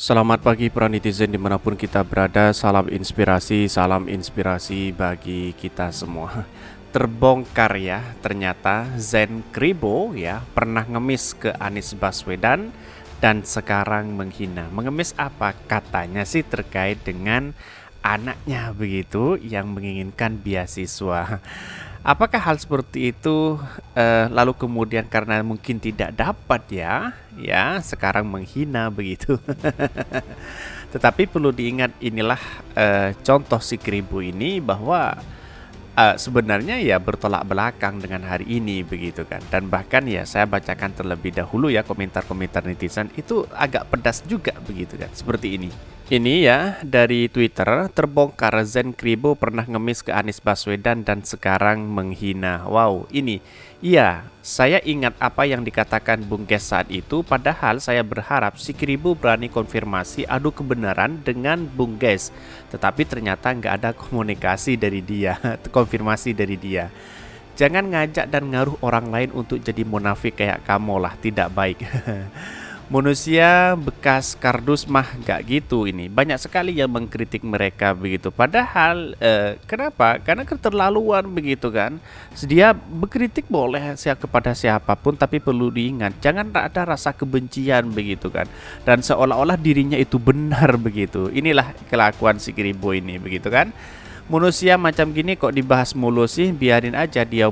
Selamat pagi para netizen dimanapun kita berada. Salam inspirasi bagi kita semua. Terbongkar ya, ternyata Zen Kribo ya pernah ngemis ke Anies Baswedan dan sekarang menghina. Mengemis apa? Katanya sih terkait dengan anaknya begitu yang menginginkan beasiswa. Apakah hal seperti itu lalu kemudian karena mungkin tidak dapat ya sekarang menghina begitu. Tetapi perlu diingat inilah contoh si Kribo ini bahwa sebenarnya ya bertolak belakang dengan hari ini begitu kan. Dan bahkan ya saya bacakan terlebih dahulu ya komentar-komentar netizen itu agak pedas juga begitu kan. Seperti ini. Ini ya dari Twitter, terbongkar Zen Kribo pernah ngemis ke Anies Baswedan dan sekarang menghina. Wow, ini. Iya, saya ingat apa yang dikatakan Bung Ges saat itu, padahal saya berharap si Kribo berani konfirmasi adu kebenaran dengan Bung Ges. Tetapi ternyata nggak ada komunikasi dari dia, konfirmasi dari dia. Jangan ngajak dan ngaruh orang lain untuk jadi munafik kayak kamu lah, tidak baik. Manusia bekas kardus mah gak gitu ini. Banyak sekali yang mengkritik mereka begitu. Padahal kenapa? Karena keterlaluan begitu kan. Dia berkritik boleh kepada siapapun, tapi perlu diingat jangan ada rasa kebencian begitu kan. Dan seolah-olah dirinya itu benar begitu. Inilah kelakuan si Kribo ini begitu kan. Manusia macam gini kok dibahas mulu sih, biarin aja dia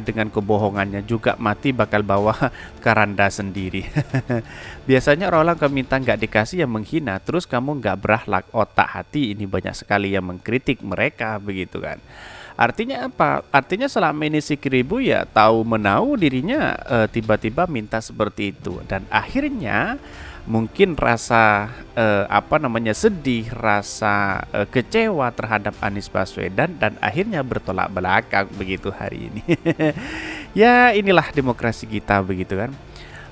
dengan kebohongannya juga mati bakal bawa keranda sendiri. Biasanya orang kalau minta nggak dikasih yang menghina, terus kamu nggak berakhlak otak hati, ini banyak sekali yang mengkritik mereka begitu kan. Artinya apa? Artinya selama ini si Kribo ya tahu menau dirinya tiba-tiba minta seperti itu dan akhirnya mungkin rasa sedih, rasa kecewa terhadap Anies Baswedan dan akhirnya bertolak belakang begitu hari ini. Ya inilah demokrasi kita begitu kan.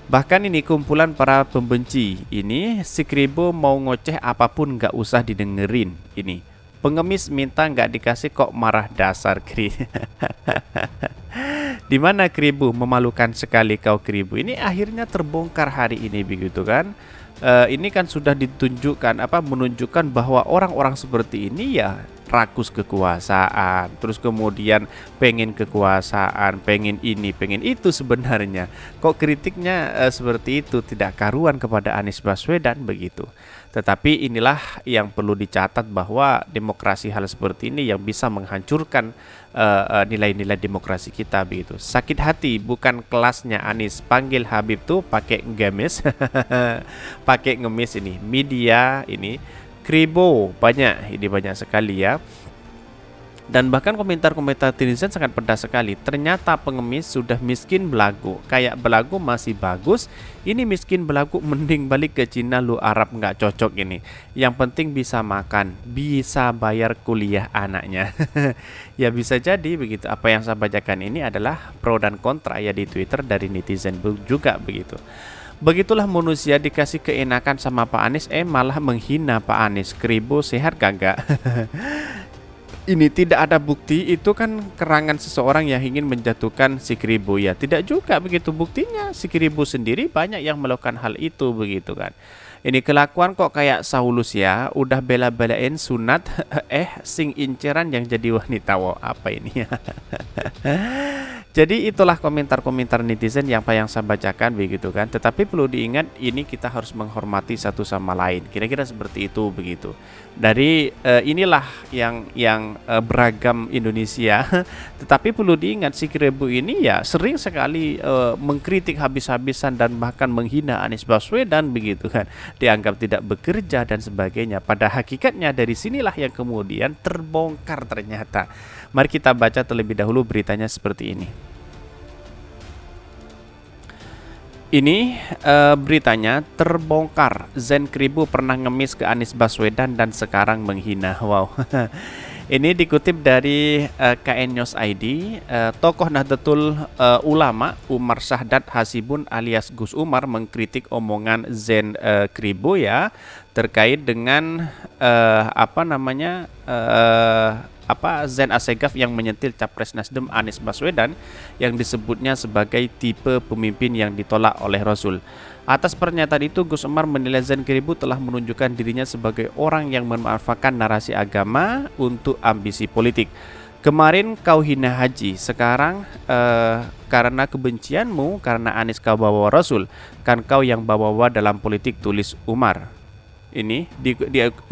Bahkan ini kumpulan para pembenci ini si Kribo mau ngoceh apapun nggak usah didengerin ini. Pengemis minta nggak dikasih kok marah dasar Kri. Di mana Kribo? Memalukan sekali kau Kribo. Ini akhirnya terbongkar hari ini begitu kan. Ini kan sudah menunjukkan bahwa orang-orang seperti ini ya rakus kekuasaan, terus kemudian pengen kekuasaan, pengen ini, pengen itu sebenarnya. Kok kritiknya seperti itu, tidak karuan kepada Anies Baswedan begitu. Tetapi inilah yang perlu dicatat bahwa demokrasi hal seperti ini yang bisa menghancurkan nilai-nilai demokrasi kita begitu. Sakit hati bukan kelasnya Anies, panggil Habib tuh pakai ngemis, pakai ngemis ini media ini. Kribo banyak sekali ya. Dan bahkan komentar-komentar netizen sangat pedas sekali. Ternyata pengemis sudah miskin belagu. Kayak belagu masih bagus, ini miskin belagu mending balik ke Cina lu Arab nggak cocok ini. Yang penting bisa makan, bisa bayar kuliah anaknya. Ya bisa jadi begitu. Apa yang saya bacakan ini adalah pro dan kontra ya di Twitter dari netizen juga begitu. Begitulah manusia dikasih keenakan sama Pak Anies malah menghina Pak Anies. Kribo sehat kagak? Ini tidak ada bukti, itu kan kerangan seseorang yang ingin menjatuhkan si Kribo ya. Tidak juga begitu buktinya. Si Kribo sendiri banyak yang melakukan hal itu begitu kan. Ini kelakuan kok kayak Saulus ya, udah bela-belain sunat sing inceran yang jadi wanita. Wow, apa ini ya? Jadi itulah komentar-komentar netizen yang saya bacakan begitu kan. Tetapi perlu diingat ini kita harus menghormati satu sama lain. Kira-kira seperti itu begitu. Dari inilah yang beragam Indonesia. Tetapi perlu diingat si Kribo ini ya sering sekali mengkritik habis-habisan dan bahkan menghina Anies Baswedan begitu kan. Dianggap tidak bekerja dan sebagainya. Pada hakikatnya dari sinilah yang kemudian terbongkar ternyata. Mari kita baca terlebih dahulu beritanya seperti ini. Ini beritanya terbongkar. Zen Kribo pernah ngemis ke Anies Baswedan dan sekarang menghina. Wow. Ini dikutip dari KN News ID. Tokoh Nahdlatul Ulama Umar Syahdat Hasibun alias Gus Umar mengkritik omongan Zen Kribo ya terkait dengan Zain Assegaf yang menyentil Capres Nasdem Anies Baswedan yang disebutnya sebagai tipe pemimpin yang ditolak oleh Rasul. Atas pernyataan itu, Gus Umar menilai Zain Keribu telah menunjukkan dirinya sebagai orang yang memanfaatkan narasi agama untuk ambisi politik. Kemarin kau hina haji, sekarang karena kebencianmu karena Anies kau bawa Rasul, kan kau yang bawa-bawa dalam politik, tulis Umar. Ini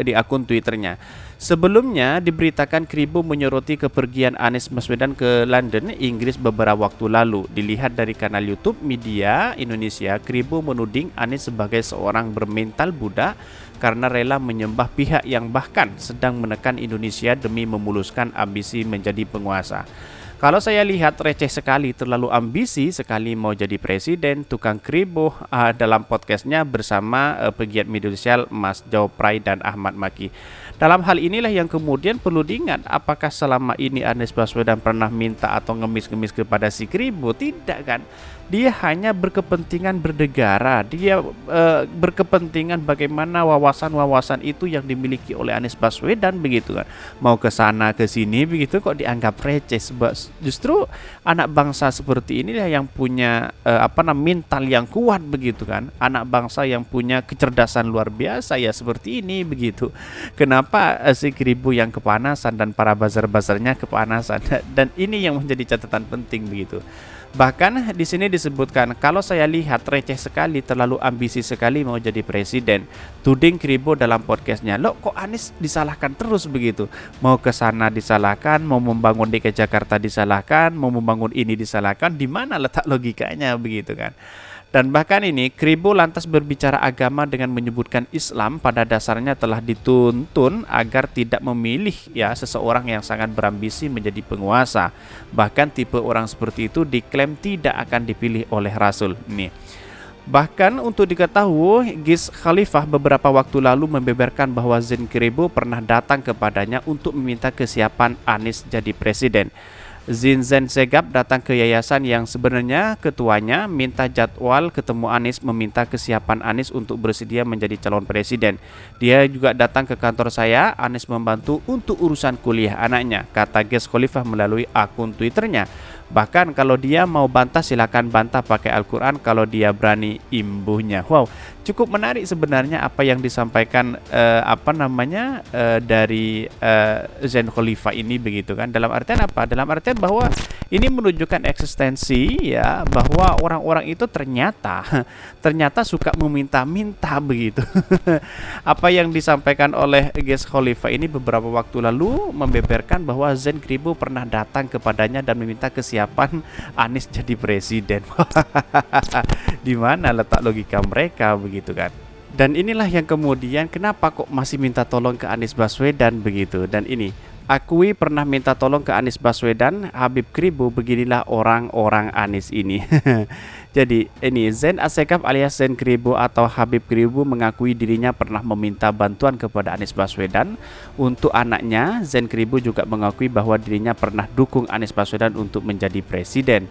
di akun Twitternya. Sebelumnya diberitakan Keribu menyoroti kepergian Anies Baswedan ke London, Inggris beberapa waktu lalu. Dilihat dari kanal YouTube Media Indonesia, Keribu menuding Anies sebagai seorang bermental Buddha karena rela menyembah pihak yang bahkan sedang menekan Indonesia demi memuluskan ambisi menjadi penguasa. Kalau saya lihat receh sekali, terlalu ambisi sekali mau jadi presiden, tukang Keribu dalam podcastnya bersama pegiat media sosial Mas Jau Prai dan Ahmad Maki. Dalam hal inilah yang kemudian perlu diingat, apakah selama ini Anies Baswedan pernah minta atau ngemis-ngemis kepada si Keribu? Tidak kan? Dia hanya berkepentingan bernegara, dia berkepentingan bagaimana wawasan-wawasan itu yang dimiliki oleh Anies Baswedan begitu kan. Mau ke sana ke sini begitu kok dianggap receh, sebab justru anak bangsa seperti inilah yang punya mental yang kuat begitu kan. Anak bangsa yang punya kecerdasan luar biasa ya seperti ini begitu. Kenapa si Keribu yang kepanasan dan para buzzer-buzzernya kepanasan? Dan ini yang menjadi catatan penting begitu. Bahkan di sini disebutkan, kalau saya lihat receh sekali, terlalu ambisi sekali mau jadi presiden. Tuding Keribu dalam podcastnya, loh kok Anies disalahkan terus begitu? Mau ke sana disalahkan, mau membangun DKI Jakarta disalahkan, mau membangun ini disalahkan. Di mana letak logikanya begitu kan? Dan bahkan ini Keribu lantas berbicara agama dengan menyebutkan Islam pada dasarnya telah dituntun agar tidak memilih ya seseorang yang sangat berambisi menjadi penguasa. Bahkan tipe orang seperti itu diklaim tidak akan dipilih oleh Rasul. Nih. Bahkan untuk diketahui, Wiz Khalifah beberapa waktu lalu membeberkan bahwa Zain Keribu pernah datang kepadanya untuk meminta kesiapan Anies jadi presiden. Zain Assegaf datang ke yayasan yang sebenarnya ketuanya minta jadwal ketemu Anies, meminta kesiapan Anies untuk bersedia menjadi calon presiden. Dia juga datang ke kantor saya, Anies membantu untuk urusan kuliah anaknya, kata Wiz Khalifah melalui akun Twitternya. Bahkan kalau dia mau bantah silakan bantah pakai Al-Quran kalau dia berani imbuhnya. Wow, cukup menarik sebenarnya apa yang disampaikan dari Zain Khalifah ini begitu kan. Dalam artian apa? Dalam artian bahwa ini menunjukkan eksistensi ya, bahwa orang-orang itu ternyata suka meminta-minta begitu. Apa yang disampaikan oleh Wiz Khalifah ini beberapa waktu lalu membeberkan bahwa Zain Keribu pernah datang kepadanya dan meminta kesiapan Anies jadi presiden. Di mana letak logika mereka begitu kan? Dan inilah yang kemudian kenapa kok masih minta tolong ke Anies Baswedan begitu. Dan ini akui pernah minta tolong ke Anies Baswedan, Habib Keribu, beginilah orang-orang Anies ini. Jadi ini Zain Assegaf alias Zain Keribu atau Habib Keribu mengakui dirinya pernah meminta bantuan kepada Anies Baswedan untuk anaknya. Zain Keribu juga mengakui bahwa dirinya pernah dukung Anies Baswedan untuk menjadi presiden.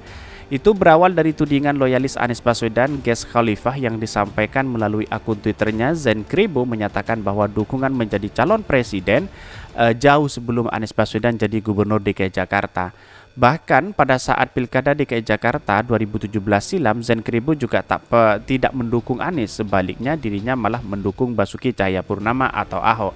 Itu berawal dari tudingan loyalis Anies Baswedan, Wiz Khalifah, yang disampaikan melalui akun Twitternya. Zain Keribu menyatakan bahwa dukungan menjadi calon presiden jauh sebelum Anies Baswedan jadi gubernur DKI Jakarta. Bahkan pada saat Pilkada DKI Jakarta 2017 silam, Zain Keribu juga tidak mendukung Anies. Sebaliknya dirinya malah mendukung Basuki Cahayapurnama atau Ahok.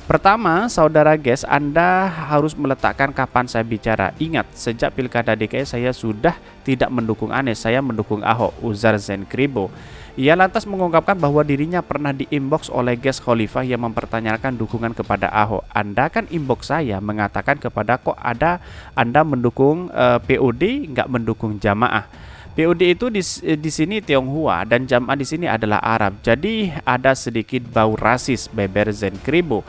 Pertama, saudara Wiz, Anda harus meletakkan kapan saya bicara. Ingat, sejak Pilkada DKI saya sudah tidak mendukung Anies, saya mendukung Ahok, ujar Zain Keribu. Ia lantas mengungkapkan bahwa dirinya pernah di-inbox oleh Wiz Khalifah yang mempertanyakan dukungan kepada Ahok. Anda kan inbox saya mengatakan kepada kok ada Anda mendukung POD, nggak mendukung jamaah. POD itu di sini Tionghoa dan jamaah di sini adalah Arab. Jadi ada sedikit bau rasis, beber Zain Keribu.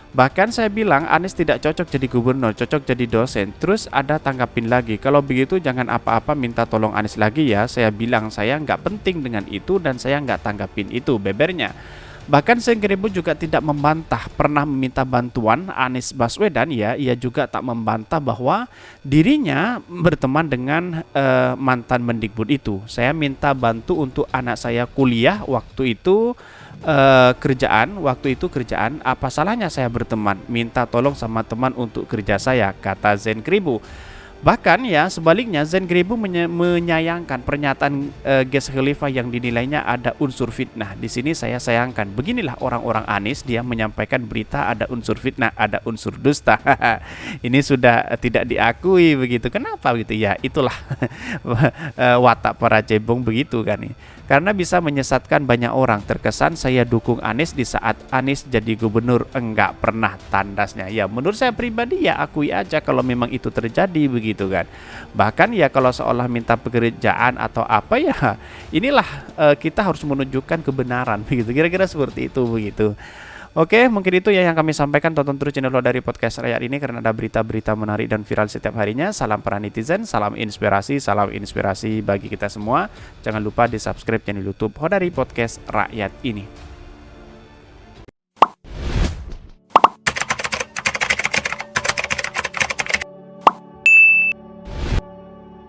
Bahkan saya bilang Anies tidak cocok jadi gubernur, cocok jadi dosen. Terus ada tanggapin lagi, kalau begitu jangan apa-apa minta tolong Anies lagi ya. Saya bilang saya nggak penting dengan itu dan saya nggak tanggapin itu, bebernya. Bahkan Zain Keribu juga tidak membantah pernah meminta bantuan Anies Baswedan ya. Ia juga tak membantah bahwa dirinya berteman dengan mantan Mendikbud itu. Saya minta bantu untuk anak saya kuliah waktu itu kerjaan, waktu itu kerjaan, apa salahnya saya berteman, minta tolong sama teman untuk kerja saya, kata Zen Kribo. Bahkan ya sebaliknya Zen Gribu menyayangkan pernyataan Ges Khalifa yang dinilainya ada unsur fitnah. Di sini saya sayangkan. Beginilah orang-orang Anies, dia menyampaikan berita ada unsur fitnah, ada unsur dusta. Ini sudah tidak diakui begitu. Kenapa gitu ya? Itulah watak para cebong begitu kan nih. Karena bisa menyesatkan banyak orang. Terkesan saya dukung Anies di saat Anies jadi gubernur, enggak pernah tandasnya. Ya menurut saya pribadi ya akui aja kalau memang itu terjadi begitu kan. Bahkan ya kalau seolah minta pekerjaan atau apa ya, inilah kita harus menunjukkan kebenaran begitu. Kira-kira seperti itu begitu. Oke, mungkin itu ya yang kami sampaikan. Tonton terus channel Lo dari Podcast Rakyat ini karena ada berita-berita menarik dan viral setiap harinya. Salam para netizen, salam inspirasi bagi kita semua. Jangan lupa di subscribe channel YouTube Ho dari Podcast Rakyat ini.